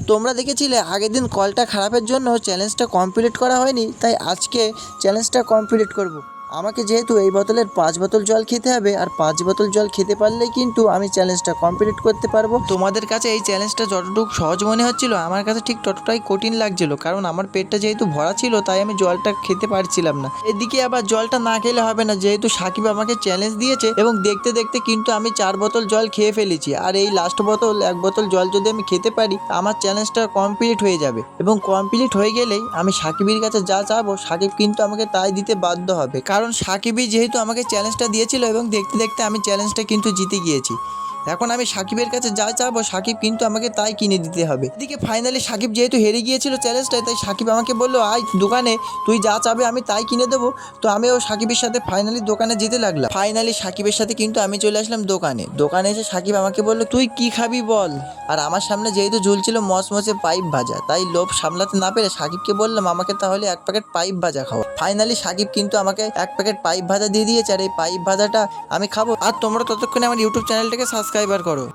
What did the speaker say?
তোমরা দেখেছিলে আগের দিন কলটা খারাপের জন্য চ্যালেঞ্জটা কমপ্লিট করা হয়নি, তাই আজকে চ্যালেঞ্জটা কমপ্লিট করব। আমাকে যেহেতু এই বোতলের 5 বোতল জল খেতে হবে, আর 5 বোতল জল খেতে পারলেই কিন্তু আমি চ্যালেঞ্জটা কমপ্লিট করতে পারবো। তোমাদের কাছে এই চ্যালেঞ্জটা যতটুকু সহজ মনে হচ্ছিল, আমার কাছে ঠিক ততটাই কঠিন লাগছিল, কারণ আমার পেটটা যেহেতু ভরা ছিল তাই আমি জলটা খেতে পারছিলাম না। এদিকে আবার জলটা না খেলে হবে না, যেহেতু সাকিব আমাকে চ্যালেঞ্জ দিয়েছে, এবং দেখতে দেখতে কিন্তু আমি 4 বোতল জল খেয়ে ফেলেছি। আর এই লাস্ট বোতল 1 বোতল জল যদি আমি খেতে পারি, আমার চ্যালেঞ্জটা কমপ্লিট হয়ে যাবে। এবং কমপ্লিট হয়ে গেলেই আমি সাকিবের কাছে যা চাবো, সাকিব কিন্তু আমাকে তাই দিতে বাধ্য হবে, কারণ সাকিবই যেহেতু আমাকে চ্যালেঞ্জটা দিয়েছিল, এবং দেখতে দেখতে আমি চ্যালেঞ্জটা কিন্তু জিতে গিয়েছি। এখন আমি সাকিবের কাছে যা চাবো, সাকিব কিন্তু আমাকে তাই কিনে দিতে হবে। এদিকে ফাইনালি সাকিব যেহেতু হেরে গিয়েছিল চ্যালেঞ্জটায়, তাই সাকিব আমাকে বললো, আয় দোকানে, তুই যা চাবে আমি তাই কিনে দেবো। তো আমিও সাকিবের সাথে ফাইনালি দোকানে যেতে লাগলাম। ফাইনালি সাকিবের সাথে কিন্তু আমি চলে আসলাম দোকানে এসে সাকিব আমাকে বললো, তুই কি খাবি বল। আর আমার সামনে যেহেতু ঝুলছিল মচমচে পাইপ ভাজা, তাই লোভ সামলাতে না পেরে সাকিবকে বললাম, আমাকে তাহলে 1 প্যাকেট পাইপ ভাজা খাওয়া। ফাইনালি সাকিব কিন্তু আমাকে 1 প্যাকেট পাইপ ভাজা দিয়ে দিয়েছে, আর এই পাইপ ভাজাটা আমি খাবো। আর তোমরা ততক্ষণে আমার ইউটিউব চ্যানেলটাকে সাবস্ক্রাইবার করো।